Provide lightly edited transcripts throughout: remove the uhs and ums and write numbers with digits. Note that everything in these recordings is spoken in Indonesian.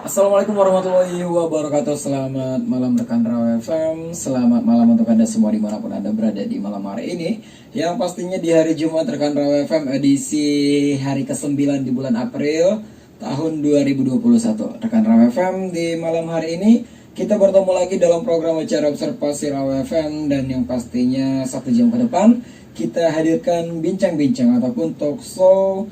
Assalamualaikum warahmatullahi wabarakatuh. Selamat malam rekan Rawa FM. Selamat malam untuk Anda semua dimanapun Anda berada di malam hari ini. Yang pastinya di hari Jumat rekan Rawa FM edisi hari ke-9 di bulan April tahun 2021. Rekan Rawa FM di malam hari ini kita bertemu lagi dalam program acara observasi Rawa FM. Dan yang pastinya 1 jam ke depan kita hadirkan bincang-bincang ataupun talk show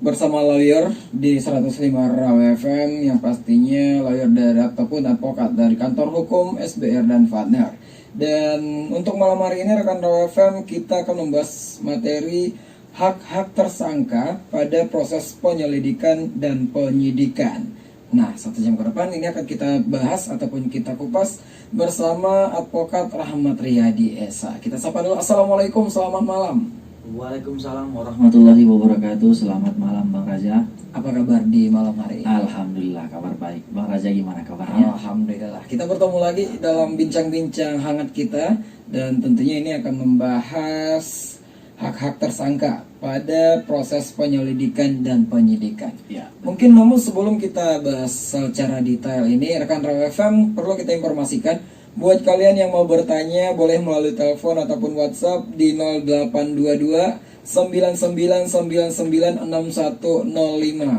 bersama lawyer di 105 Rawa FM, yang pastinya lawyer dari ataupun advokat dari kantor hukum SBR dan Partner. Dan untuk malam hari ini rekan Rawa FM kita akan membahas materi hak-hak tersangka pada proses penyelidikan dan penyidikan. Nah, 1 jam ke depan ini akan kita bahas ataupun kita kupas bersama advokat Rahmat Riyadi Esa. Kita sapa dulu. Assalamualaikum, selamat malam. Waalaikumsalam warahmatullahi wabarakatuh. Selamat malam Bang Raja. Apa kabar di malam hari ini? Alhamdulillah kabar baik. Bang Raja gimana kabarnya? Alhamdulillah. Kita bertemu lagi dalam bincang-bincang hangat kita. Dan tentunya ini akan membahas hak-hak tersangka pada proses penyelidikan dan penyidikan. Ya. Mungkin namun sebelum kita bahas secara detail ini, rekan Rawa FM perlu kita informasikan, buat kalian yang mau bertanya boleh melalui telepon ataupun WhatsApp di 0822 99996105,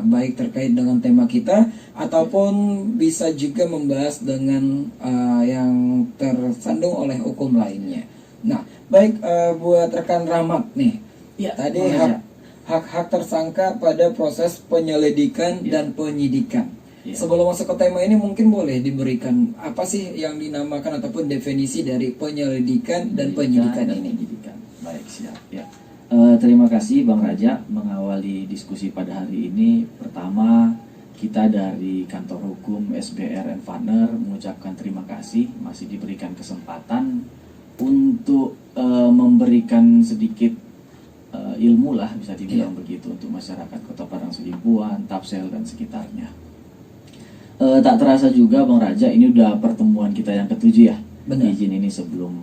baik terkait dengan tema kita ataupun bisa juga membahas dengan yang tersandung oleh hukum lainnya. Nah, baik, buat rekan Rahmat nih. Ya, Tadi hak-hak tersangka pada proses penyelidikan dan penyidikan. Ya. Sebelum masuk ke tema ini mungkin boleh diberikan apa sih yang dinamakan ataupun definisi dari penyelidikan dan penyidikan ini? Baik, siap. Ya. Terima kasih Bang Raja mengawali diskusi pada hari ini. Pertama, kita dari kantor hukum SBR and Partner mengucapkan terima kasih masih diberikan kesempatan untuk memberikan sedikit ilmu lah, bisa dibilang begitu, untuk masyarakat Kota Padang Sidimpuan, Tapsel dan sekitarnya. Tak terasa juga Bang Raja, ini udah pertemuan kita yang ke-7 ya. Benar. Izin ini sebelum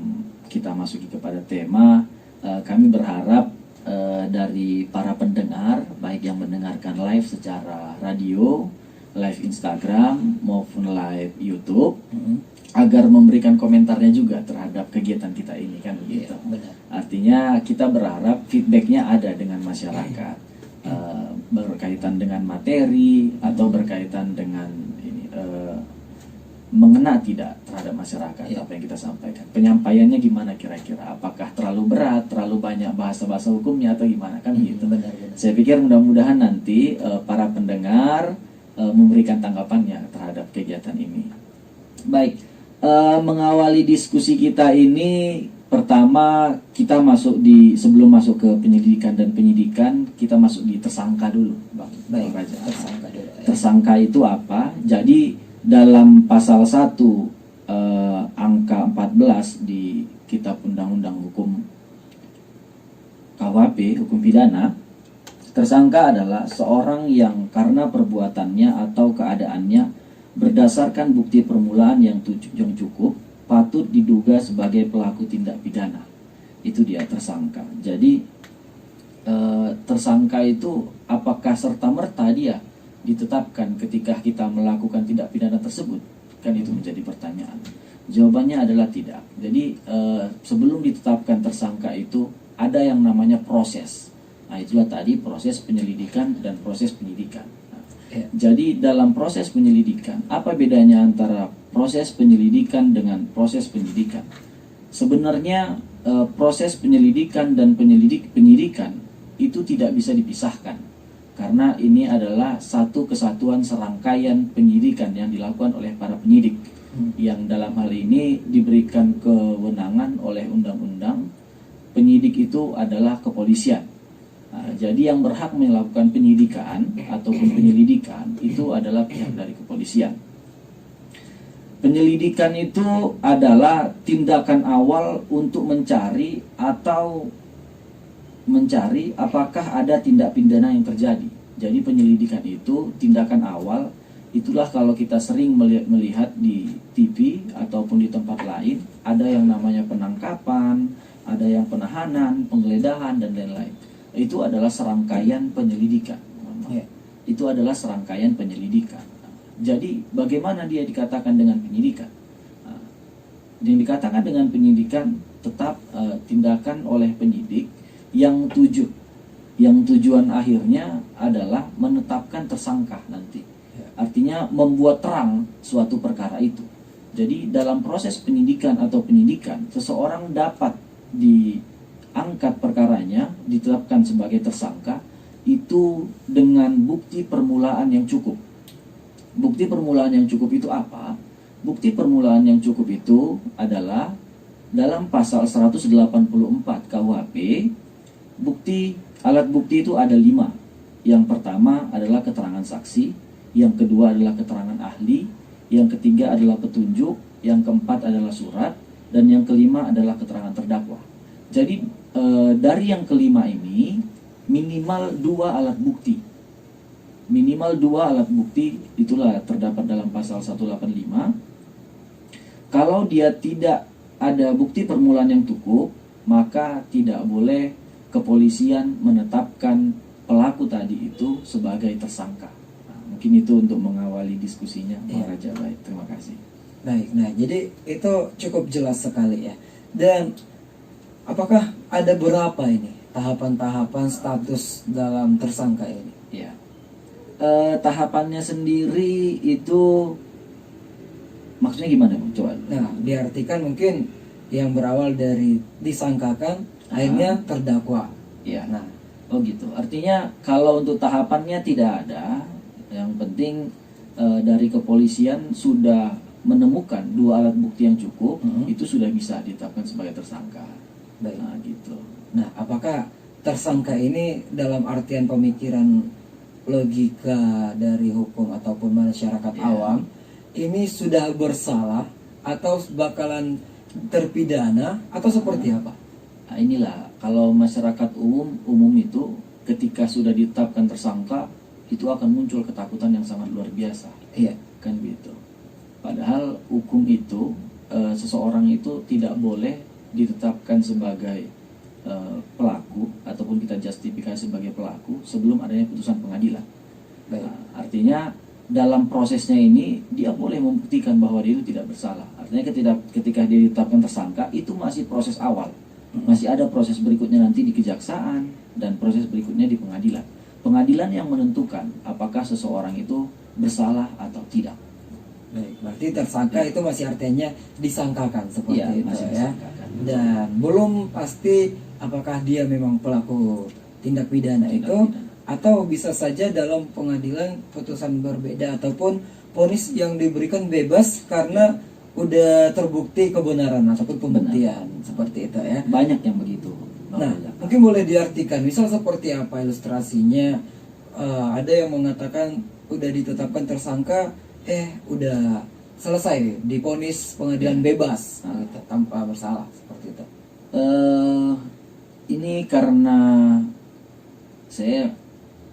kita masuki kepada tema, kami berharap dari para pendengar, baik yang mendengarkan live secara radio, live Instagram maupun live YouTube, agar memberikan komentarnya juga terhadap kegiatan kita ini, kan begitu. Benar. Artinya kita berharap feedbacknya ada dengan masyarakat, berkaitan dengan materi atau berkaitan dengan mengena tidak terhadap masyarakat apa yang kita sampaikan. Penyampaiannya gimana kira-kira? Apakah terlalu berat, terlalu banyak bahasa-bahasa hukumnya atau gimana, kan gitu. Benar. Saya pikir mudah-mudahan nanti para pendengar memberikan tanggapannya terhadap kegiatan ini. Baik, mengawali diskusi kita ini, pertama kita masuk di, sebelum masuk ke penyelidikan dan penyidikan, kita masuk di tersangka dulu, Bang. Baik, Raja. tersangka dulu. Tersangka itu apa? Jadi dalam pasal 1 angka 14 di Kitab Undang-Undang Hukum KUHP, Hukum Pidana, tersangka adalah seorang yang karena perbuatannya atau keadaannya berdasarkan bukti permulaan yang cukup patut diduga sebagai pelaku tindak pidana. Itu dia tersangka. Jadi tersangka itu apakah serta-merta dia ditetapkan ketika kita melakukan tindak pidana tersebut? Kan itu menjadi pertanyaan. Jawabannya adalah tidak. Jadi sebelum ditetapkan tersangka itu ada yang namanya proses. Nah, itulah tadi proses penyelidikan dan proses penyidikan. Nah, jadi dalam proses penyelidikan, apa bedanya antara proses penyelidikan dengan proses penyidikan? Sebenarnya proses penyelidikan dan penyidikan itu tidak bisa dipisahkan. Karena ini adalah satu kesatuan serangkaian penyidikan yang dilakukan oleh para penyidik, yang dalam hal ini diberikan kewenangan oleh undang-undang. Penyidik itu adalah kepolisian. Nah, jadi yang berhak melakukan penyidikan ataupun penyelidikan itu adalah pihak dari kepolisian. Penyelidikan itu adalah tindakan awal untuk mencari apakah ada tindak pidana yang terjadi. Jadi penyelidikan itu tindakan awal. Itulah kalau kita sering melihat di TV ataupun di tempat lain, ada yang namanya penangkapan, ada yang penahanan, penggeledahan dan lain-lain. Itu adalah serangkaian penyelidikan. Itu adalah serangkaian penyelidikan. Jadi bagaimana dia dikatakan dengan penyidikan? Nah, yang dikatakan dengan penyidikan tetap tindakan oleh penyidik yang tujuan akhirnya adalah menetapkan tersangka nanti. Artinya membuat terang suatu perkara itu. Jadi dalam proses penyidikan atau penyidikan, seseorang dapat diangkat perkaranya, ditetapkan sebagai tersangka itu dengan bukti permulaan yang cukup. Bukti permulaan yang cukup itu apa? Bukti permulaan yang cukup itu adalah dalam pasal 184 KUHP, alat bukti itu ada 5. Yang pertama adalah keterangan saksi, yang kedua adalah keterangan ahli, yang ketiga adalah petunjuk, yang keempat adalah surat, dan yang kelima adalah keterangan terdakwa. Jadi dari yang kelima ini minimal 2 alat bukti. Minimal 2 alat bukti itulah terdapat dalam pasal 185. Kalau dia tidak ada bukti permulaan yang cukup, maka tidak boleh kepolisian menetapkan pelaku tadi itu sebagai tersangka. Nah, mungkin itu untuk mengawali diskusinya, Pak Raja. Baik, terima kasih. Baik, nah jadi itu cukup jelas sekali ya. Dan apakah ada berapa ini tahapan-tahapan status dalam tersangka ini? Ya, tahapannya sendiri itu maksudnya gimana, Bang? Coba. Nah, diartikan mungkin yang berawal dari disangkakan, akhirnya terdakwa. Ya. Nah, oh gitu. Artinya kalau untuk tahapannya tidak ada. Yang penting dari kepolisian sudah menemukan 2 alat bukti yang cukup, itu sudah bisa ditetapkan sebagai tersangka. baik. Nah, gitu. Nah, apakah tersangka ini dalam artian pemikiran logika dari hukum ataupun masyarakat awam ini sudah bersalah atau bakalan terpidana atau seperti apa? Nah, inilah kalau masyarakat umum itu ketika sudah ditetapkan tersangka itu akan muncul ketakutan yang sangat luar biasa. Iya, Kan gitu. Padahal hukum itu seseorang itu tidak boleh ditetapkan sebagai pelaku ataupun kita justifikasi sebagai pelaku sebelum adanya putusan pengadilan. baik. Nah, artinya dalam prosesnya ini dia boleh membuktikan bahwa dia itu tidak bersalah. Artinya ketika dia ditetapkan tersangka itu masih proses awal. Masih ada proses berikutnya nanti di kejaksaan dan proses berikutnya di pengadilan. Pengadilan yang menentukan apakah seseorang itu bersalah atau tidak. Baik, berarti tersangka itu masih artinya disangkakan seperti Iya, itu masih ya. disangkakan. Dan belum pasti apakah dia memang pelaku tindak pidana itu atau bisa saja dalam pengadilan putusan berbeda ataupun vonis yang diberikan bebas karena udah terbukti kebenaran ataupun pembuktian seperti itu ya. Banyak yang begitu. Nah, mungkin boleh diartikan misal seperti apa ilustrasinya? Ada yang mengatakan udah ditetapkan tersangka, udah selesai divonis pengadilan bebas gitu, tanpa bersalah seperti itu. Ini karena saya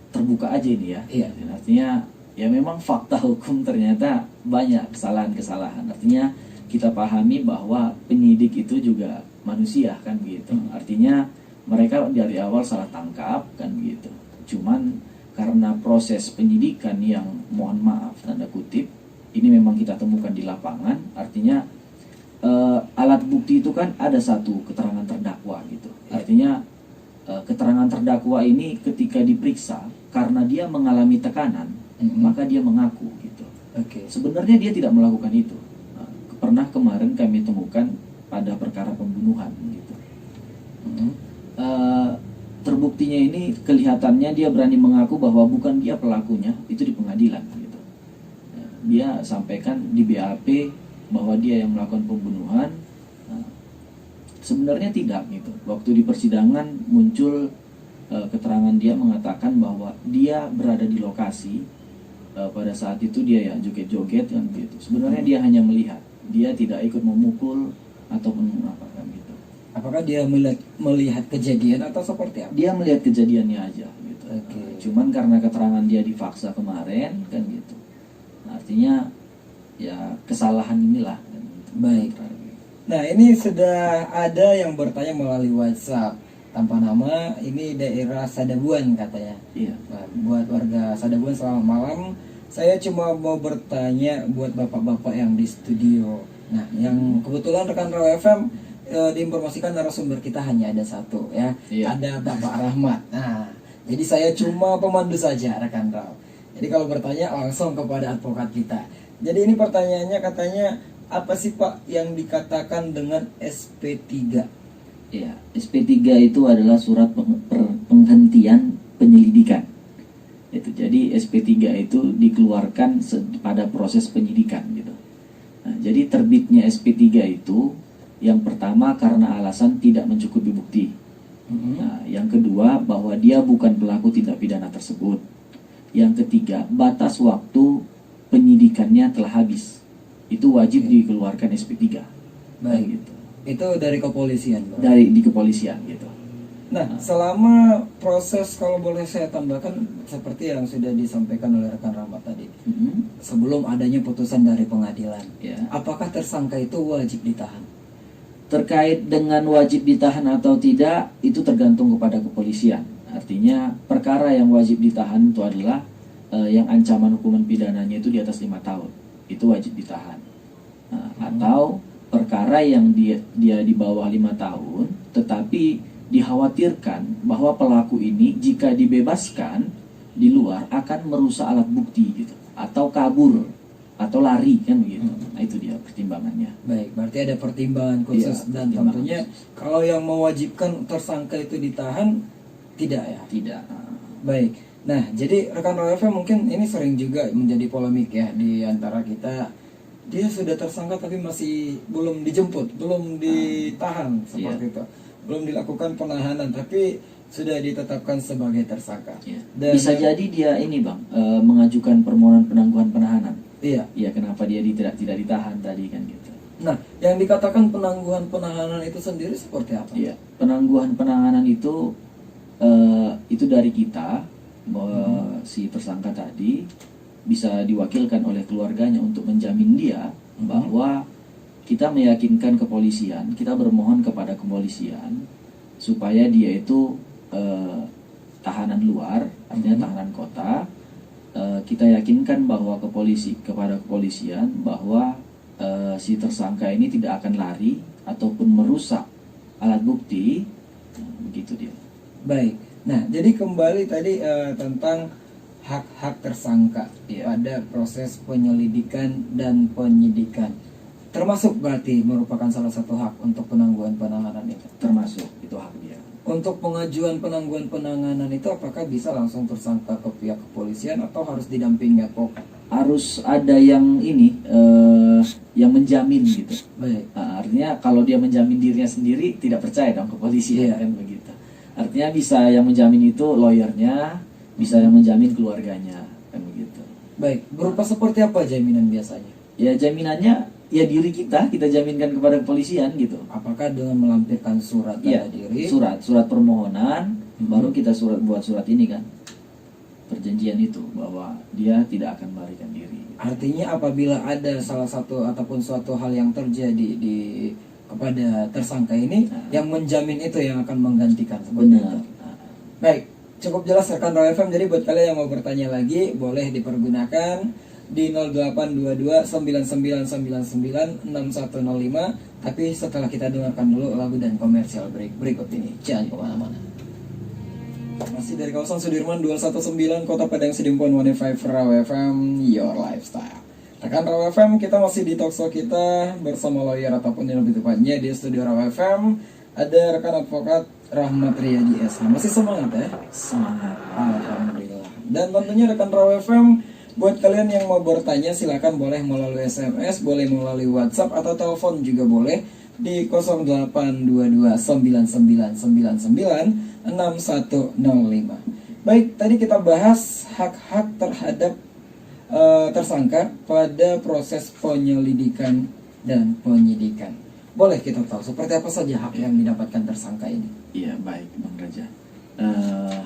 terbuka aja ini ya. Iya. Artinya ya memang fakta hukum ternyata banyak kesalahan-kesalahan. Artinya kita pahami bahwa penyidik itu juga manusia kan gitu. Artinya mereka dari awal salah tangkap kan gitu. Cuman karena proses penyidikan yang mohon maaf tanda kutip ini memang kita temukan di lapangan. Artinya alat bukti itu kan ada satu keterangan terdakwa gitu. Artinya keterangan terdakwa ini ketika diperiksa karena dia mengalami tekanan, maka dia mengaku gitu. Oke. Sebenarnya dia tidak melakukan itu. Nah, pernah kemarin kami temukan pada perkara pembunuhan gitu. Terbuktinya ini kelihatannya dia berani mengaku bahwa bukan dia pelakunya, itu di pengadilan gitu. Dia sampaikan di BAP bahwa dia yang melakukan pembunuhan. Nah, sebenarnya tidak gitu. Waktu di persidangan muncul keterangan dia mengatakan bahwa dia berada di lokasi pada saat itu dia ya joget-joget kan gitu. Sebenarnya dia hanya melihat, dia tidak ikut memukul ataupun apa kan gitu. Apakah dia melihat kejadian atau seperti apa? Dia melihat kejadiannya aja gitu. Oke. Cuman karena keterangan dia dipaksa kemarin kan gitu. Nah, artinya ya kesalahan inilah kan gitu. Baik. Nah, ini sudah ada yang bertanya melalui WhatsApp tanpa nama. Ini daerah Sadabuan katanya. Iya. Nah, buat warga Sadabuan selamat malam. saya cuma mau bertanya buat bapak-bapak yang di studio. Nah, yang kebetulan rekan Raw FM diinformasikan narasumber kita hanya ada satu ya, Iya. ada Bapak Rahmat. Nah, jadi saya cuma pemandu saja rekan Raw. Jadi kalau bertanya langsung kepada advokat kita. Jadi ini pertanyaannya katanya apa sih Pak yang dikatakan dengan SP3? Ya, SP3 itu adalah surat penghentian penyelidikan. Itu jadi SP3 itu dikeluarkan pada proses penyidikan gitu. Nah, jadi terbitnya SP3 itu yang pertama karena alasan tidak mencukupi bukti. Nah, yang kedua bahwa dia bukan pelaku tindak pidana tersebut. Yang ketiga, batas waktu penyidikannya telah habis. Itu wajib dikeluarkan SP3. Baik. Gitu. Itu dari kepolisian, Bang. Di kepolisian gitu. Nah, selama proses, kalau boleh saya tambahkan seperti yang sudah disampaikan oleh rekan Rahmat tadi, sebelum adanya putusan dari pengadilan, Ya. apakah tersangka itu wajib ditahan? Terkait dengan wajib ditahan atau tidak, itu tergantung kepada kepolisian. Artinya perkara yang wajib ditahan itu adalah yang ancaman hukuman pidananya itu di atas 5 tahun. Itu wajib ditahan. Nah, atau perkara yang dia di bawah 5 tahun, tetapi dikhawatirkan bahwa pelaku ini jika dibebaskan di luar akan merusak alat bukti gitu, atau kabur atau lari kan begitu. Nah, itu dia pertimbangannya. Baik, berarti ada pertimbangan khusus Iya, dan pertimbangan tentunya kalau yang mewajibkan tersangka itu ditahan tidak ya? Tidak. Baik. Nah, jadi rekan Raw FM mungkin ini sering juga menjadi polemik ya di antara kita. Dia sudah tersangka tapi masih belum dijemput, belum ditahan seperti itu. Belum dilakukan penahanan tapi sudah ditetapkan sebagai tersangka. Ya. Dan Bisa jadi dia ini Bang, mengajukan permohonan penangguhan penahanan. iya. Ya, kenapa dia tidak ditahan tadi kan gitu. Nah, yang dikatakan penangguhan penahanan itu sendiri seperti apa? Iya, penangguhan penahanan itu dari kita, si tersangka tadi bisa diwakilkan oleh keluarganya untuk menjamin dia bahwa kita meyakinkan kepolisian, kita bermohon kepada kepolisian supaya dia itu tahanan luar, artinya tahanan kota. Kita yakinkan bahwa kepada kepolisian bahwa si tersangka ini tidak akan lari ataupun merusak alat bukti. Nah, begitu dia. Baik. Nah, jadi kembali tadi tentang hak-hak tersangka pada proses penyelidikan dan penyidikan. Termasuk berarti merupakan salah satu hak untuk penangguhan penahanan itu. Termasuk itu hak dia. Untuk pengajuan penangguhan penahanan itu apakah bisa langsung tersangka ke pihak kepolisian atau harus didampingi advokat? Harus ada yang ini yang menjamin gitu. Baik. Nah, artinya kalau dia menjamin dirinya sendiri tidak percaya dong kepolisian kan begitu. Artinya bisa yang menjamin itu lawyernya, bisa yang menjamin keluarganya kan begitu. Baik, berupa seperti apa jaminan biasanya? Ya jaminannya ya diri kita jaminkan kepada kepolisian gitu. Apakah dengan melampirkan surat tanda diri? Surat permohonan, baru kita buat surat ini kan. Perjanjian itu bahwa dia tidak akan melarikan diri. Artinya apabila ada salah satu ataupun suatu hal yang terjadi kepada tersangka ini, yang menjamin itu yang akan menggantikan seperti itu. Baik, cukup jelas rekan Raw FM. Jadi buat kalian yang mau bertanya lagi, boleh dipergunakan di 0822 9999 6105. Tapi setelah kita dengarkan dulu lagu dan komersial berikut ini. Jangan kemana-mana. Masih dari kawasan Sudirman 219 Kota Padang Sidimpuan 105 Raw FM, your lifestyle. Rekan Raw FM, kita masih di talkshow kita bersama lawyer ataupun yang lebih tepatnya di studio Raw FM ada rekan advokat Rahmat Riyadi SH. Masih semangat ya? Semangat. Alhamdulillah. Dan tentunya rekan Raw FM, buat kalian yang mau bertanya silahkan boleh melalui SMS, boleh melalui WhatsApp atau telepon juga boleh di 082299996105. Baik, tadi kita bahas hak-hak terhadap tersangka pada proses penyelidikan dan penyidikan. Boleh kita tahu seperti apa saja hak yang didapatkan tersangka ini? Iya, baik Bang Raja.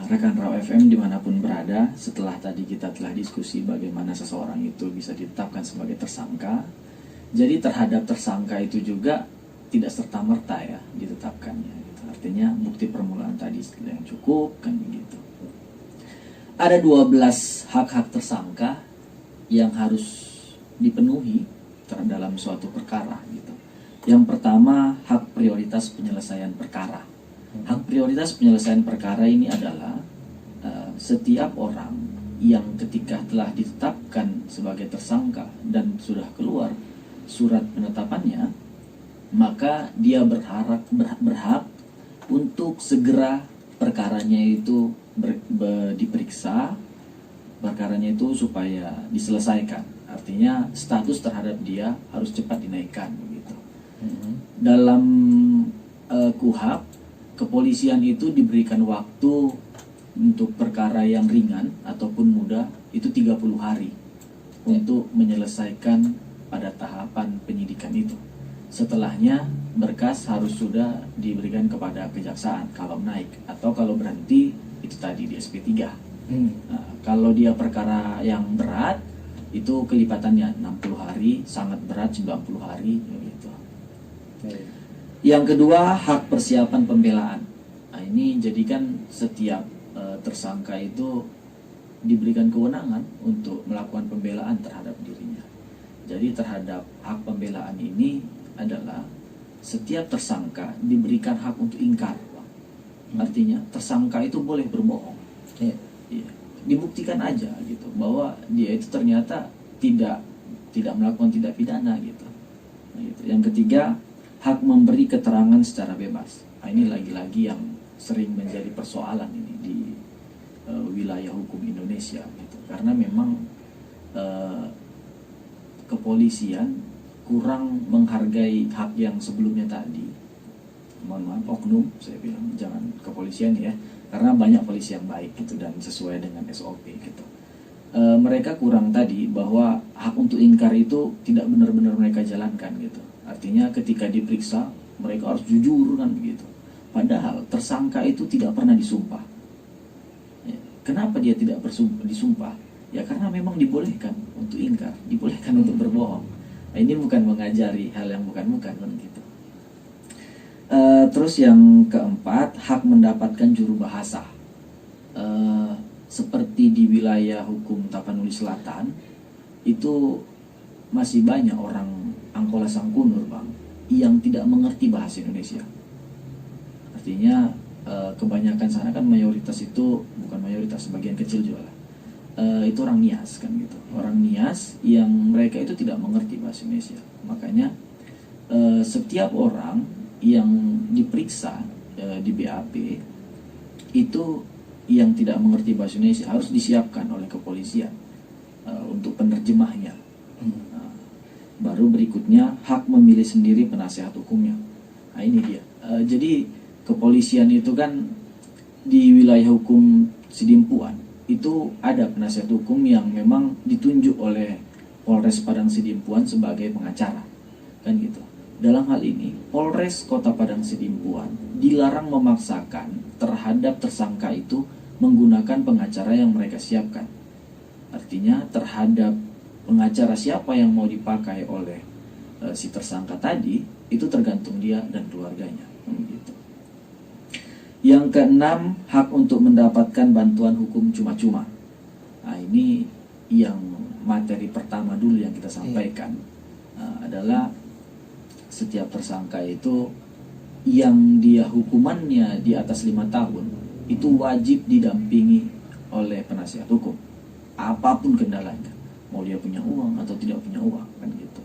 Rekan Raw FM dimanapun berada, setelah tadi kita telah diskusi bagaimana seseorang itu bisa ditetapkan sebagai tersangka, jadi terhadap tersangka itu juga tidak serta-merta ya ditetapkannya gitu. Artinya bukti permulaan tadi yang cukup kan begitu. Ada 12 hak-hak tersangka yang harus dipenuhi dalam suatu perkara gitu. Yang pertama, hak prioritas penyelesaian perkara. Hak prioritas penyelesaian perkara ini adalah setiap orang yang ketika telah ditetapkan sebagai tersangka dan sudah keluar surat penetapannya, maka dia berhak untuk segera perkaranya itu diperiksa, perkaranya itu supaya diselesaikan. Artinya status terhadap dia harus cepat dinaikkan begitu. Dalam KUHP, kepolisian itu diberikan waktu untuk perkara yang ringan ataupun mudah itu 30 hari untuk menyelesaikan pada tahapan penyidikan itu. Setelahnya berkas harus sudah diberikan kepada kejaksaan kalau naik, atau kalau berhenti itu tadi di SP3. Nah, kalau dia perkara yang berat itu kelipatannya 60 hari, sangat berat 90 hari gitu. Yang kedua, hak persiapan pembelaan. Nah, ini jadikan setiap tersangka itu diberikan kewenangan untuk melakukan pembelaan terhadap dirinya. Jadi terhadap hak pembelaan ini adalah setiap tersangka diberikan hak untuk ingkar. Artinya tersangka itu boleh berbohong. Iya. Dibuktikan aja gitu bahwa dia itu ternyata tidak melakukan tindak pidana gitu. Nah, gitu. Yang ketiga, hak memberi keterangan secara bebas. Nah, ini lagi-lagi yang sering menjadi persoalan ini di wilayah hukum Indonesia gitu. Karena memang kepolisian kurang menghargai hak yang sebelumnya tadi. Mohon maaf, oknum, saya bilang jangan kepolisian ya, karena banyak polisi yang baik gitu dan sesuai dengan SOP gitu. Mereka kurang tadi bahwa hak untuk ingkar itu tidak benar-benar mereka jalankan gitu. Artinya ketika diperiksa mereka harus jujur kan begitu. Padahal tersangka itu tidak pernah disumpah. Kenapa dia tidak disumpah? Ya karena memang dibolehkan untuk ingkar, dibolehkan untuk berbohong. Nah, ini bukan mengajari hal yang bukan-bukan kan gitu. Terus yang keempat, hak mendapatkan juru bahasa. Seperti di wilayah hukum Tapanuli Selatan, itu masih banyak orang Angkola Sangkunur bang, yang tidak mengerti bahasa Indonesia. Artinya kebanyakan sana kan mayoritas itu, bukan mayoritas, sebagian kecil juga lah, itu orang Nias kan gitu. Orang Nias yang mereka itu tidak mengerti bahasa Indonesia. Makanya setiap orang yang diperiksa di BAP itu yang tidak mengerti bahasa Indonesia harus disiapkan oleh kepolisian untuk penerjemahnya. Baru berikutnya hak memilih sendiri penasihat hukumnya. Nah ini dia. Jadi kepolisian itu kan di wilayah hukum Sidimpuan itu ada penasihat hukum yang memang ditunjuk oleh Polres Padang Sidimpuan sebagai pengacara, kan gitu. Dalam hal ini Polres Kota Padang Sidimpuan dilarang memaksakan terhadap tersangka itu menggunakan pengacara yang mereka siapkan. Artinya terhadap pengacara siapa yang mau dipakai oleh si tersangka tadi itu tergantung dia dan keluarganya, gitu. Yang keenam, hak untuk mendapatkan bantuan hukum cuma-cuma. Nah, ini yang materi pertama dulu yang kita sampaikan adalah setiap tersangka itu yang dia hukumannya di atas 5 tahun itu wajib didampingi oleh penasihat hukum apapun kendalanya, mau dia punya uang atau tidak punya uang kan gitu.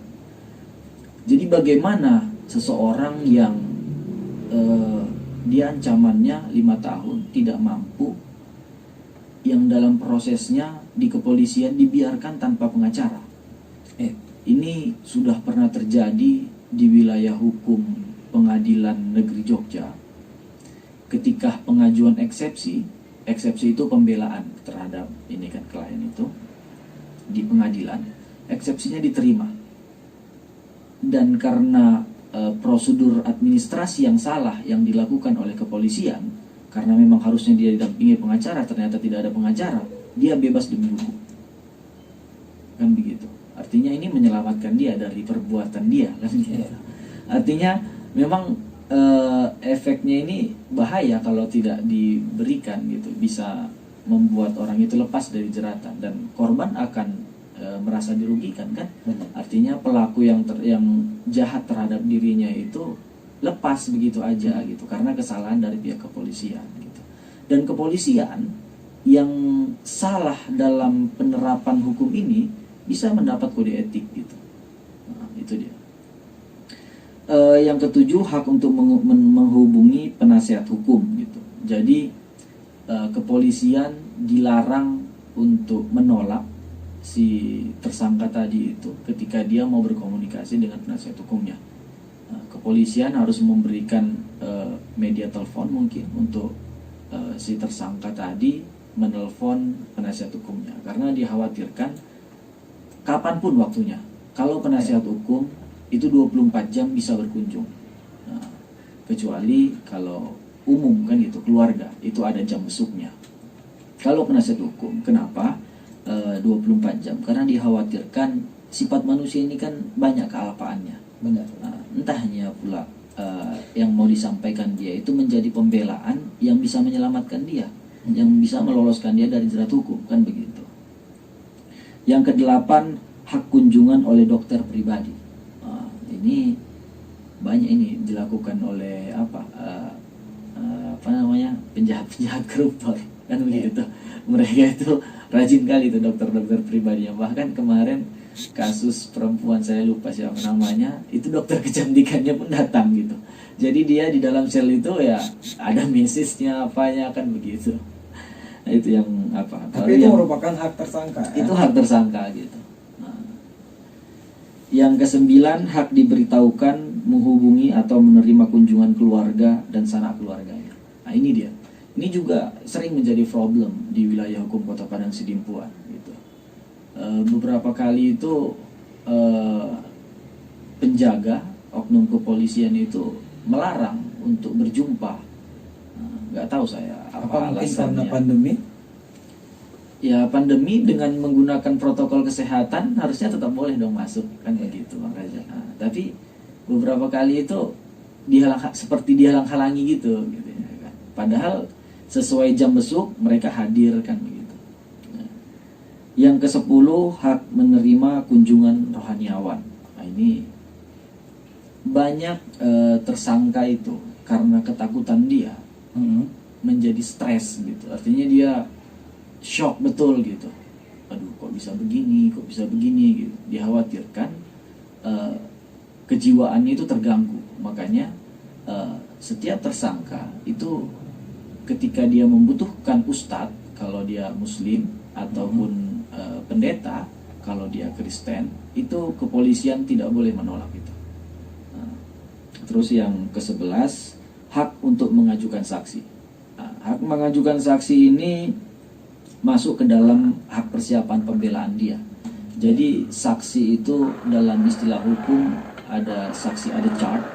Jadi bagaimana seseorang yang dia ancamannya 5 tahun tidak mampu, yang dalam prosesnya di kepolisian dibiarkan tanpa pengacara. Ini sudah pernah terjadi di wilayah hukum Pengadilan Negeri Jogja. Ketika pengajuan eksepsi itu pembelaan terhadap ini kan klien itu di pengadilan, eksepsinya diterima. Dan karena prosedur administrasi yang salah yang dilakukan oleh kepolisian, karena memang harusnya dia didampingi pengacara, ternyata tidak ada pengacara, dia bebas demi hukum. Kan begitu. Artinya ini menyelamatkan dia dari perbuatan dia kan gitu. Artinya memang efeknya ini bahaya kalau tidak diberikan gitu, bisa membuat orang itu lepas dari jeratan dan korban akan merasa dirugikan kan. Benar. Artinya pelaku yang jahat terhadap dirinya itu lepas begitu aja gitu karena kesalahan dari pihak kepolisian gitu. Dan kepolisian yang salah dalam penerapan hukum ini bisa mendapat kode etik gitu. Nah, itu dia. Yang ketujuh, hak untuk menghubungi penasihat hukum gitu. Jadi kepolisian dilarang untuk menolak si tersangka tadi itu ketika dia mau berkomunikasi dengan penasihat hukumnya. Kepolisian harus memberikan media telepon mungkin untuk si tersangka tadi menelpon penasihat hukumnya karena dikhawatirkan kapanpun waktunya. Kalau penasihat hukum itu 24 jam bisa berkunjung. Nah, kecuali kalau umum kan gitu, keluarga itu ada jam besuknya. Kalau penasihat hukum, kenapa 24 jam? Karena dikhawatirkan sifat manusia ini kan banyak kealpaannya. Benar. Nah, entahnya pula yang mau disampaikan dia itu menjadi pembelaan yang bisa menyelamatkan dia, yang bisa meloloskan dia dari jerat hukum, kan begitu. Yang kedelapan, hak kunjungan oleh dokter pribadi. Ini banyak ini dilakukan oleh penjahat-penjahat koruptor, kan begitu. Mereka itu rajin kali itu dokter-dokter pribadinya. Bahkan kemarin kasus perempuan, saya lupa siapa namanya, itu dokter kecantikannya pun datang gitu. Jadi dia di dalam sel itu ya ada mesisnya apanya, kan begitu. Nah, itu yang Tapi itu merupakan hak tersangka. Itu hak tersangka gitu. Nah, yang kesembilan, hak diberitahukan, menghubungi atau menerima kunjungan keluarga dan sanak keluarganya. Nah, ini dia. Ini juga sering menjadi problem di wilayah hukum Kota Padang Sidimpuan gitu. Beberapa kali itu penjaga oknum kepolisian itu melarang untuk berjumpa. Nggak tahu saya apa mungkin alasannya. karena pandemi? Ya pandemi dengan menggunakan protokol kesehatan harusnya tetap boleh dong masuk, kan begitu Bang Raja. Nah, tapi beberapa kali itu seperti dihalang-halangi gitu ya kan. Padahal sesuai jam besuk mereka hadir, kan begitu. Nah, yang ke-10, hak menerima kunjungan rohaniawan. Nah, ini banyak tersangka itu karena ketakutan dia menjadi stres gitu. Artinya dia shock betul gitu. Aduh, kok bisa begini gitu. Dikhawatirkan kejiwaannya itu terganggu. Makanya setiap tersangka itu ketika dia membutuhkan ustadz kalau dia muslim ataupun pendeta kalau dia Kristen, itu kepolisian tidak boleh menolak itu. Nah, terus yang ke-11, hak untuk mengajukan saksi. Nah, hak mengajukan saksi ini masuk ke dalam hak persiapan pembelaan dia. Jadi saksi itu dalam istilah hukum ada saksi, ada chart,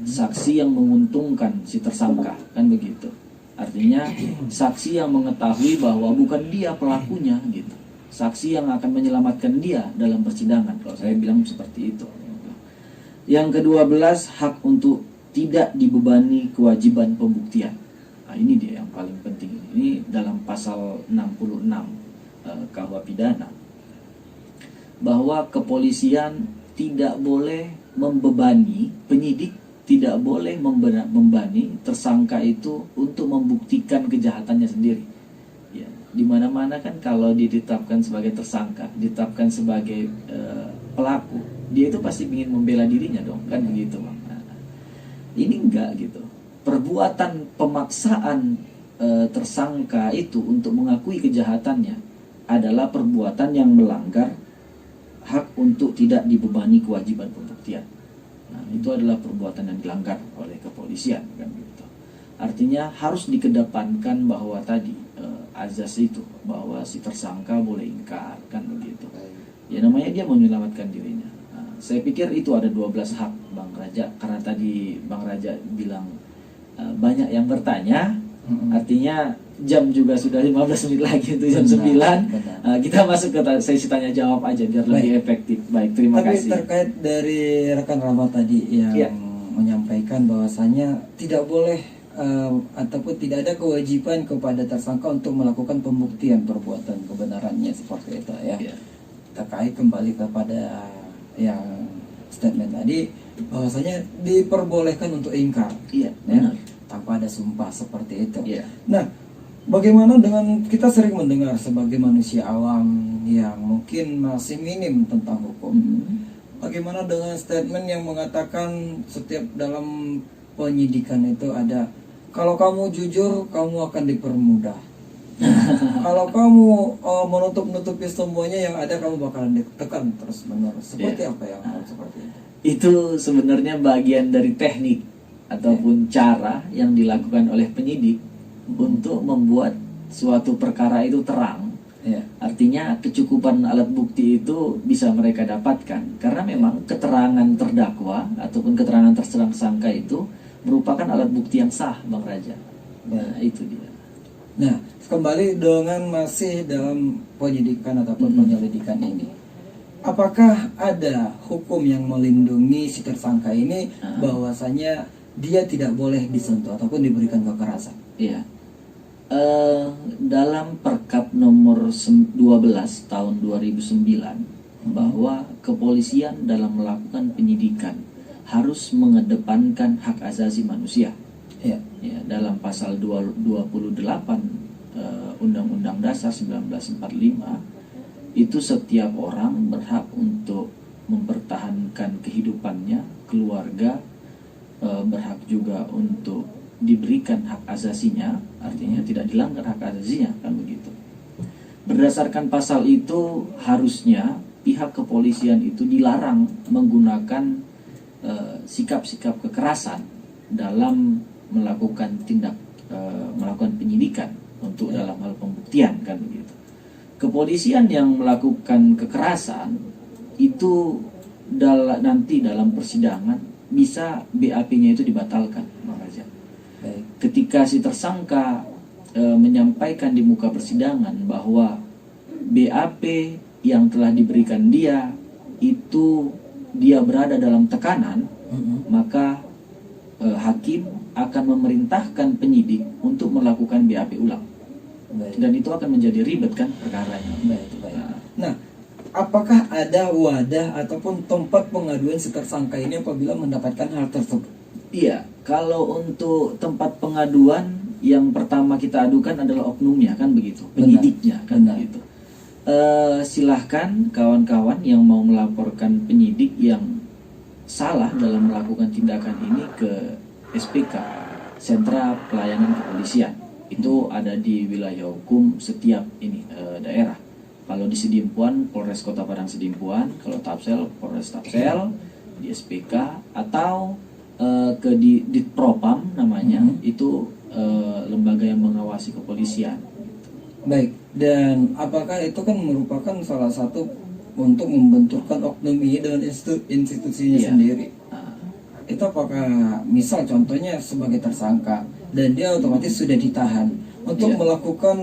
saksi yang menguntungkan si tersangka, kan begitu. Artinya saksi yang mengetahui bahwa bukan dia pelakunya gitu. Saksi yang akan menyelamatkan dia dalam persidangan, kalau saya bilang seperti itu. Yang ke-12, hak untuk tidak dibebani kewajiban pembuktian. Nah, ini dia yang paling penting. Ini dalam pasal 66 KUH pidana, bahwa kepolisian tidak boleh membebani penyidik, tidak boleh membebani tersangka itu untuk membuktikan kejahatannya sendiri. Ya, dimana-mana kan kalau ditetapkan sebagai tersangka, ditetapkan sebagai pelaku, dia itu pasti ingin membela dirinya dong, kan begitu Bang. Nah, ini enggak gitu. Perbuatan pemaksaan tersangka itu untuk mengakui kejahatannya adalah perbuatan yang melanggar hak untuk tidak dibebani kewajiban pembuktian. Nah, itu adalah perbuatan yang dilanggar oleh kepolisian, kan gitu. Artinya harus dikedepankan bahwa tadi azas itu, bahwa si tersangka boleh ingkar, kan begitu. Ya namanya dia menyelamatkan dirinya. Nah, saya pikir itu ada 12 hak Bang Raja, karena tadi Bang Raja bilang banyak yang bertanya. Artinya jam juga sudah 15 menit lagi, itu jam 9. Kita masuk ke sesi tanya jawab aja biar lebih efektif. Baik, terima kasih. Tapi terkait dari rekan Rahmat tadi yang menyampaikan bahwasanya tidak boleh ataupun tidak ada kewajiban kepada tersangka untuk melakukan pembuktian perbuatan kebenarannya seperti itu ya. terkait kembali kepada yang statement tadi bahwasanya diperbolehkan untuk ingkar, Iya, ya, benar. tanpa ada sumpah seperti itu. Iya. Nah, bagaimana dengan kita sering mendengar sebagai manusia awam yang mungkin masih minim tentang hukum? Bagaimana dengan statement yang mengatakan setiap dalam penyidikan itu ada, kalau kamu jujur kamu akan dipermudah. Kalau kamu menutup-nutupi semuanya yang ada, kamu bakalan ditekan terus menerus. Seperti apa yang hal seperti itu? Itu sebenarnya bagian dari teknik ataupun cara yang dilakukan oleh penyidik untuk membuat suatu perkara itu terang. Ya. Artinya kecukupan alat bukti itu bisa mereka dapatkan karena memang keterangan terdakwa ataupun keterangan tersangka itu merupakan alat bukti yang sah, Bang Raja. Nah, itu dia. Nah, kembali dengan masih dalam penyidikan ataupun penyelidikan ini, apakah ada hukum yang melindungi si tersangka ini bahwasanya dia tidak boleh disentuh ataupun diberikan kekerasan? Iya. Dalam Perkap nomor 12 tahun 2009 bahwa kepolisian dalam melakukan penyidikan harus mengedepankan hak asasi manusia. Ya. Ya, dalam pasal 28 Undang-Undang Dasar 1945 itu setiap orang berhak untuk mempertahankan kehidupannya, keluarga, berhak juga untuk diberikan hak asasinya, artinya tidak dilanggar hak asasinya, kan begitu. Berdasarkan pasal itu harusnya pihak kepolisian itu dilarang menggunakan sikap-sikap kekerasan dalam melakukan melakukan penyidikan untuk dalam hal pembuktian, kan begitu. Kepolisian yang melakukan kekerasan itu nanti dalam persidangan bisa BAP-nya itu dibatalkan, Bang Raja. Ketika si tersangka menyampaikan di muka persidangan bahwa BAP yang telah diberikan dia itu dia berada dalam tekanan, maka hakim akan memerintahkan penyidik untuk melakukan BAP ulang. Dan itu akan menjadi ribet kan perkaranya. Nah, apakah ada wadah ataupun tempat pengaduan si tersangka ini apabila mendapatkan hal tersebut? Iya, kalau untuk tempat pengaduan yang pertama kita adukan adalah oknumnya, kan begitu, penyidiknya, kan begitu. Silahkan kawan-kawan yang mau melaporkan penyidik yang salah dalam melakukan tindakan ini ke SPK, Sentra Pelayanan Kepolisian. Itu ada di wilayah hukum setiap daerah. Kalau di Sedimpuan, Polres Kota Padang Sedimpuan. Kalau Tapsel, Polres Tapsel. Di SPK atau ke Ditpropam namanya, itu lembaga yang mengawasi kepolisian. Baik, dan apakah itu kan merupakan salah satu untuk membenturkan oknum ini dengan institusinya sendiri? Itu apakah misal contohnya sebagai tersangka dan dia otomatis sudah ditahan untuk melakukan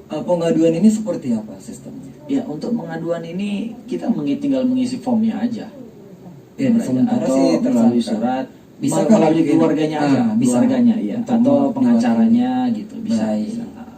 pengaduan ini seperti apa sistemnya? Ya, untuk pengaduan ini kita tinggal mengisi formnya aja. Ya, sementara atau si melalui tersangka surat bisa melalui keluarganya aja, bisa keluarganya ya, atau pengacaranya gitu, bisa.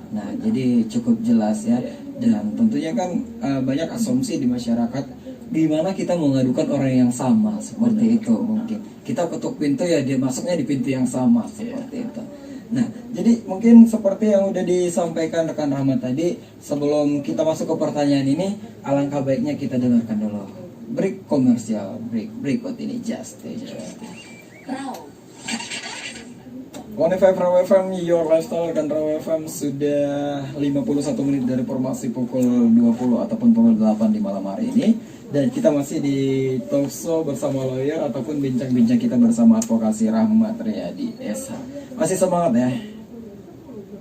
Nah, jadi cukup jelas ya. Dan tentunya kan banyak asumsi di masyarakat gimana kita mengadukan orang yang sama seperti itu. Mungkin kita ketuk pintu ya dia masuknya di pintu yang sama seperti itu. Nah, jadi mungkin seperti yang udah disampaikan rekan Rahmat tadi, sebelum kita masuk ke pertanyaan ini, alangkah baiknya kita dengarkan dulu break komersial berikut ini. Just One Five Raw FM, Your Lifestyle dan Raw FM sudah 51 menit dari formasi pukul 20 ataupun pukul 8 di malam hari ini. Dan kita masih di talkshow bersama lawyer ataupun bincang-bincang kita bersama advokasi Rahmat Riyadi SH. Masih semangat ya?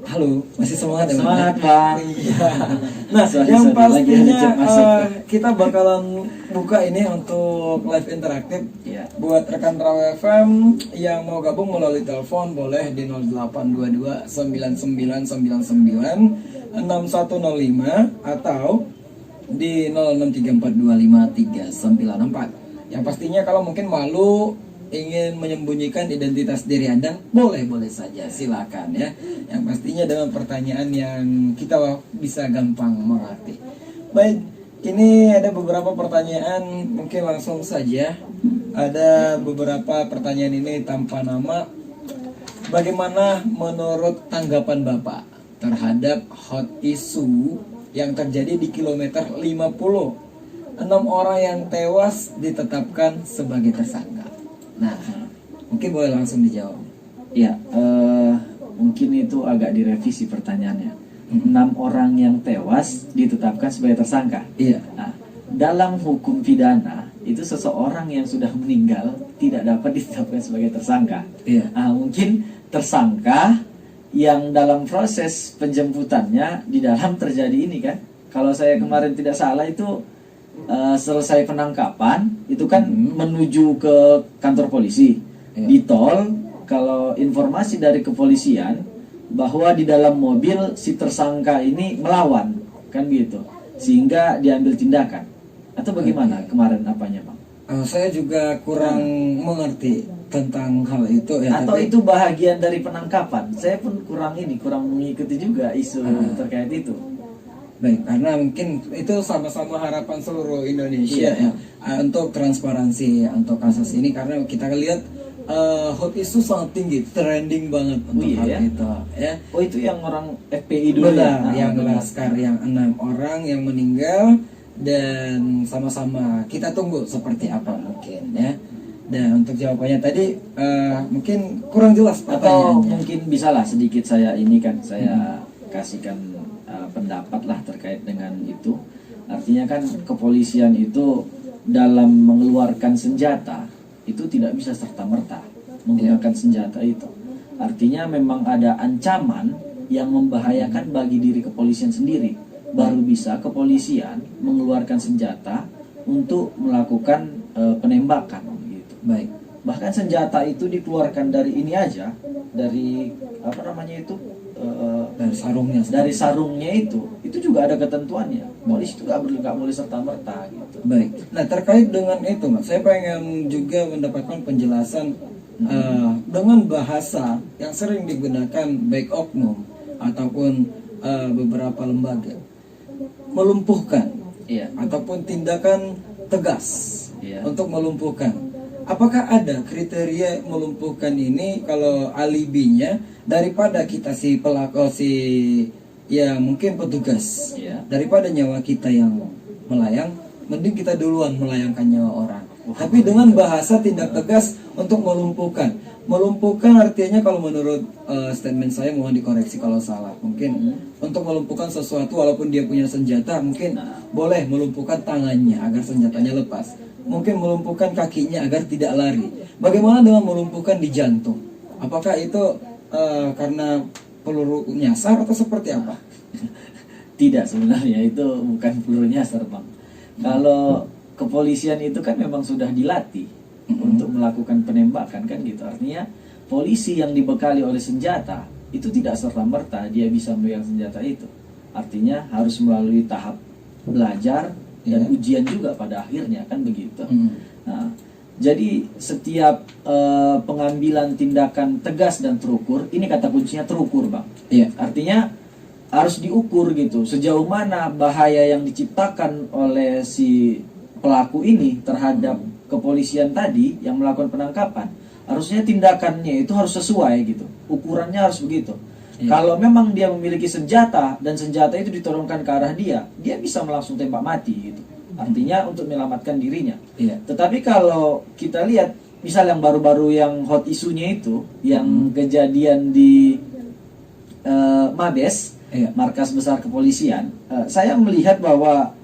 Halo, masih semangat ya? Semangat, Bang. Iya. Nah, yang pastinya kita bakalan buka ini untuk live interaktif. Buat rekan Raw FM yang mau gabung melalui telepon boleh di 0822 9999 6105 atau di 0634255394. Yang pastinya kalau mungkin malu ingin menyembunyikan identitas diri Anda, boleh saja, silakan ya. Yang pastinya dengan pertanyaan yang kita bisa gampang mengerti. Baik, ini ada beberapa pertanyaan, mungkin langsung saja. Ada beberapa pertanyaan ini tanpa nama. Bagaimana menurut tanggapan Bapak terhadap hot issue yang terjadi di kilometer 50? 6 orang yang tewas ditetapkan sebagai tersangka. Nah, mungkin boleh langsung dijawab. Ya, mungkin itu agak direvisi pertanyaannya. 6 orang yang tewas ditetapkan sebagai tersangka. Iya. Nah, dalam hukum pidana itu seseorang yang sudah meninggal tidak dapat ditetapkan sebagai tersangka. Iya. Nah, mungkin tersangka yang dalam proses penjemputannya di dalam terjadi ini kan. Kalau saya kemarin tidak salah itu selesai penangkapan itu kan menuju ke kantor polisi. Iya. Di tol, kalau informasi dari kepolisian bahwa di dalam mobil si tersangka ini melawan kan gitu, sehingga diambil tindakan. Atau bagaimana kemarin apanya, Bang? Saya juga kurang mengerti tentang hal itu ya. Atau tapi- itu bahagian dari penangkapan? Saya pun kurang mengikuti juga isu terkait itu. Baik, karena mungkin itu sama-sama harapan seluruh Indonesia Iya. ya, untuk transparansi untuk kasus ini, karena kita lihat hot issue sangat tinggi, trending banget untuk iya hal ya? itu ya. Oh, itu yang orang FPI dulu Benar, ya? yang benar. Laskar yang 6 orang yang meninggal, dan sama-sama kita tunggu seperti apa mungkin ya. Dan untuk jawabannya tadi mungkin kurang jelas Atau pertanyaannya. mungkin bisalah sedikit saya kasihkan pendapat lah terkait dengan itu. Artinya kan kepolisian itu dalam mengeluarkan senjata itu tidak bisa serta-merta menggunakan senjata itu. Artinya memang ada ancaman yang membahayakan bagi diri kepolisian sendiri. Baru bisa kepolisian mengeluarkan senjata untuk melakukan penembakan gitu. Baik. Bahkan senjata itu dikeluarkan dari ini aja, dari apa namanya itu, Dari sarungnya. dari sarungnya itu juga ada ketentuannya. Polisi itu nggak boleh serta merta gitu. Baik. Nah, terkait dengan itu, Mas, saya pengen juga mendapatkan penjelasan dengan bahasa yang sering digunakan baik oknum ataupun beberapa lembaga, melumpuhkan, Iya. ataupun tindakan tegas Iya. untuk melumpuhkan. Apakah ada kriteria melumpuhkan ini kalau alibinya daripada kita si pelaku ya mungkin petugas, Iya. daripada nyawa kita yang melayang, mending kita duluan melayangkan nyawa orang. Tapi dengan bahasa tindak tegas untuk melumpuhkan. Melumpuhkan artinya kalau menurut statement saya, mohon dikoreksi kalau salah. Mungkin untuk melumpuhkan sesuatu walaupun dia punya senjata, mungkin boleh melumpuhkan tangannya agar senjatanya lepas. Mungkin melumpuhkan kakinya agar tidak lari. Bagaimana dengan melumpuhkan di jantung? Apakah itu karena peluru nyasar atau seperti apa? Tidak, sebenarnya itu bukan peluru nyasar, Bang. Kalau kepolisian itu kan memang sudah dilatih untuk melakukan penembakan kan gitu. Artinya polisi yang dibekali oleh senjata itu tidak serta-merta dia bisa memegang senjata itu. Artinya harus melalui tahap belajar dan ujian juga pada akhirnya kan begitu. Nah, jadi setiap pengambilan tindakan tegas dan terukur, ini kata kuncinya terukur, Bang. Iya. Artinya harus diukur gitu, sejauh mana bahaya yang diciptakan oleh si pelaku ini terhadap kepolisian tadi yang melakukan penangkapan. Harusnya tindakannya itu harus sesuai gitu, ukurannya harus begitu. Iya. Kalau memang dia memiliki senjata dan senjata itu ditodongkan ke arah dia bisa langsung tembak mati gitu. Artinya untuk menyelamatkan dirinya. Iya. Tetapi kalau kita lihat misal yang baru-baru yang hot isunya itu, yang kejadian di Mabes, Iya. markas besar kepolisian, saya melihat bahwa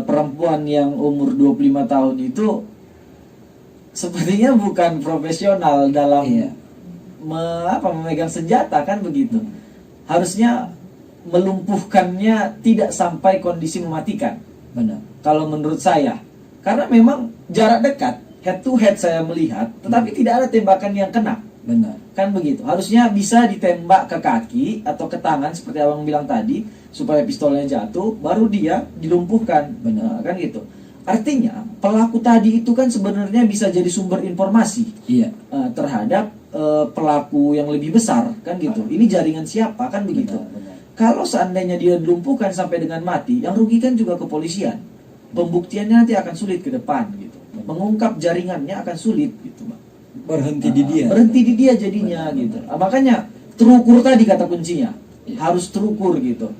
perempuan yang umur 25 tahun itu sepertinya bukan profesional dalam Iya. memegang senjata kan begitu. Harusnya melumpuhkannya tidak sampai kondisi mematikan. Benar. Kalau menurut saya, karena memang jarak dekat, head to head saya melihat, tetapi tidak ada tembakan yang kena. Benar. Kan begitu. Harusnya bisa ditembak ke kaki atau ke tangan seperti abang bilang tadi, supaya pistolnya jatuh, baru dia dilumpuhkan. Benar. Kan gitu. Artinya pelaku tadi itu kan sebenarnya bisa jadi sumber informasi Iya. terhadap pelaku yang lebih besar kan gitu. Ini jaringan siapa kan begitu. Benar, benar. Kalau seandainya dia dilumpuhkan sampai dengan mati, yang rugi kan juga kepolisian. pembuktiannya nanti akan sulit ke depan gitu. Mengungkap jaringannya akan sulit gitu, Bang. Berhenti di dia. Berhenti di dia jadinya gitu. Makanya terukur tadi kata kuncinya. Harus terukur gitu.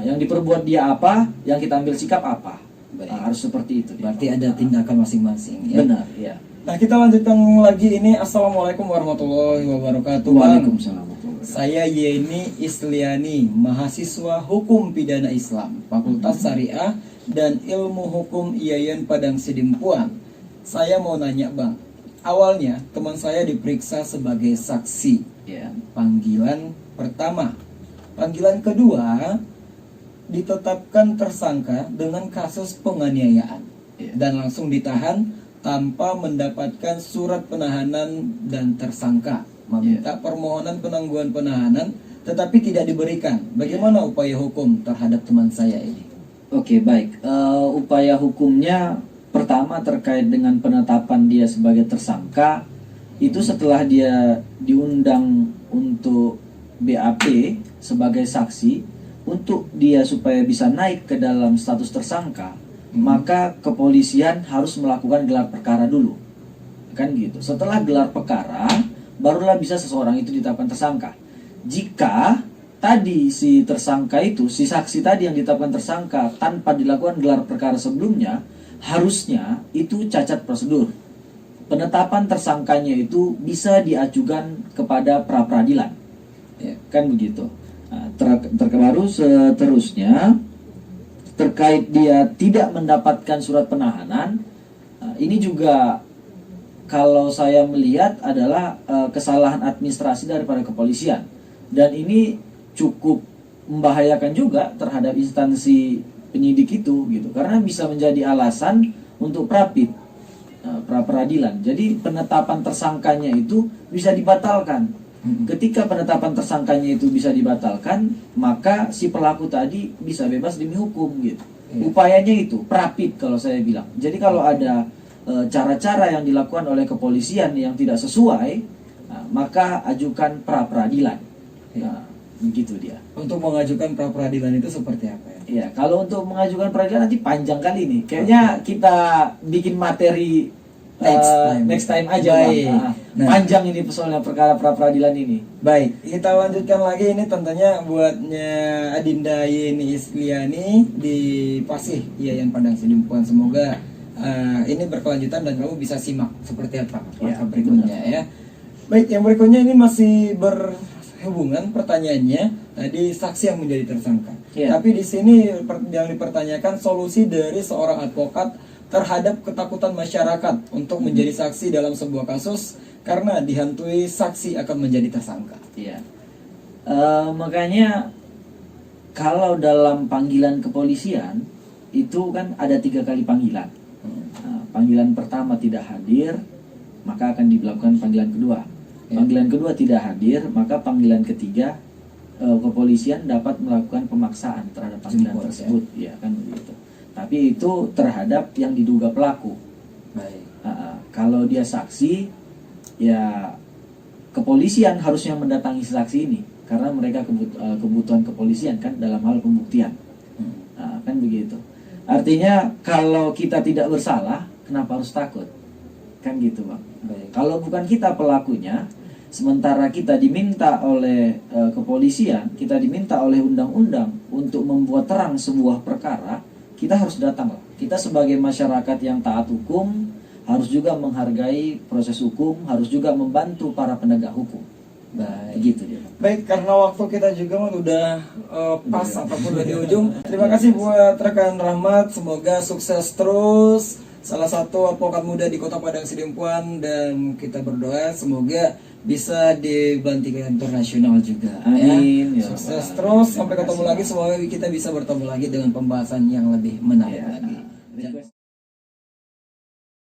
Yang diperbuat dia apa, yang kita ambil sikap apa. Harus seperti itu. Berarti ada tindakan masing-masing ya. Benar, ya. Nah, kita lanjutkan lagi ini. Assalamualaikum warahmatullahi wabarakatuh. Bang. Waalaikumsalam. Saya Yeni Isliani, mahasiswa Hukum Pidana Islam, Fakultas Syariah dan Ilmu Hukum IAIN Padang Sidimpuan. Saya mau nanya, Bang. Awalnya teman saya diperiksa sebagai saksi. Ya. Panggilan pertama. Panggilan kedua ditetapkan tersangka dengan kasus penganiayaan dan langsung ditahan tanpa mendapatkan surat penahanan dan tersangka meminta permohonan penangguhan penahanan tetapi tidak diberikan. Bagaimana upaya hukum terhadap teman saya ini? Oke, baik. Upaya hukumnya pertama terkait dengan penetapan dia sebagai tersangka itu setelah dia diundang untuk BAP sebagai saksi untuk dia supaya bisa naik ke dalam status tersangka, maka kepolisian harus melakukan gelar perkara dulu. Kan gitu. Setelah gelar perkara, barulah bisa seseorang itu ditetapkan tersangka. Jika tadi si tersangka itu, si saksi tadi yang ditetapkan tersangka tanpa dilakukan gelar perkara sebelumnya, harusnya itu cacat prosedur. Penetapan tersangkanya itu bisa diajukan kepada pra peradilan. Ya, kan begitu. Nah, terbaru seterusnya terkait dia tidak mendapatkan surat penahanan, ini juga kalau saya melihat adalah kesalahan administrasi daripada kepolisian, dan ini cukup membahayakan juga terhadap instansi penyidik itu gitu, karena bisa menjadi alasan untuk pra peradilan. Jadi penetapan tersangkanya itu bisa dibatalkan. Ketika penetapan tersangkanya itu bisa dibatalkan, maka si pelaku tadi bisa bebas demi hukum gitu. Upayanya itu prapit kalau saya bilang. Jadi kalau ada cara-cara yang dilakukan oleh kepolisian yang tidak sesuai, maka ajukan pra peradilan. Begitu dia. Untuk mengajukan pra peradilan itu seperti apa ya? Ya, kalau untuk mengajukan peradilan nanti panjang kali nih. Kayaknya kita bikin materi next time aja, Bang. Nah, panjang ini soalnya perkara pra peradilan ini. Baik, kita lanjutkan lagi ini tentunya buatnya Adinda Yeni Isliani di Pasih IAIN Padang Sidimpuan. Semoga ini berkelanjutan dan kamu bisa simak seperti apa langkah berikutnya ya. Baik, yang berikutnya ini masih berhubungan pertanyaannya tadi saksi yang menjadi tersangka. Tapi di sini yang dipertanyakan solusi dari seorang advokat terhadap ketakutan masyarakat untuk menjadi saksi dalam sebuah kasus karena dihantui saksi akan menjadi tersangka. Iya. Makanya kalau dalam panggilan kepolisian itu kan ada 3 kali panggilan. Panggilan pertama tidak hadir, maka akan dilakukan panggilan kedua. Panggilan kedua tidak hadir, maka panggilan ketiga kepolisian dapat melakukan pemaksaan terhadap panggilan tersebut. Ya kan begitu. Tapi itu terhadap yang diduga pelaku. Baik. Kalau dia saksi, ya kepolisian harusnya mendatangi saksi ini karena mereka kebutuhan kepolisian kan dalam hal pembuktian. Kan begitu. Artinya kalau kita tidak bersalah, kenapa harus takut? Kan gitu, Bang. Baik. Kalau bukan kita pelakunya, sementara kita diminta oleh kepolisian, kita diminta oleh undang-undang untuk membuat terang sebuah perkara, kita harus datang. Kita sebagai masyarakat yang taat hukum harus juga menghargai proses hukum, harus juga membantu para penegak hukum. Baik. Gitu dia. Baik, karena waktu kita juga udah pas ataupun udah di ujung. Terima kasih buat rekan Rahmat, semoga sukses terus. Salah satu advokat muda di Kota Padang Sidimpuan, dan kita berdoa semoga bisa dibantu ke internasional juga. Amin. Ya. Sukses terus, sampai ketemu lagi. Semoga kita bisa bertemu lagi dengan pembahasan yang lebih menarik lagi.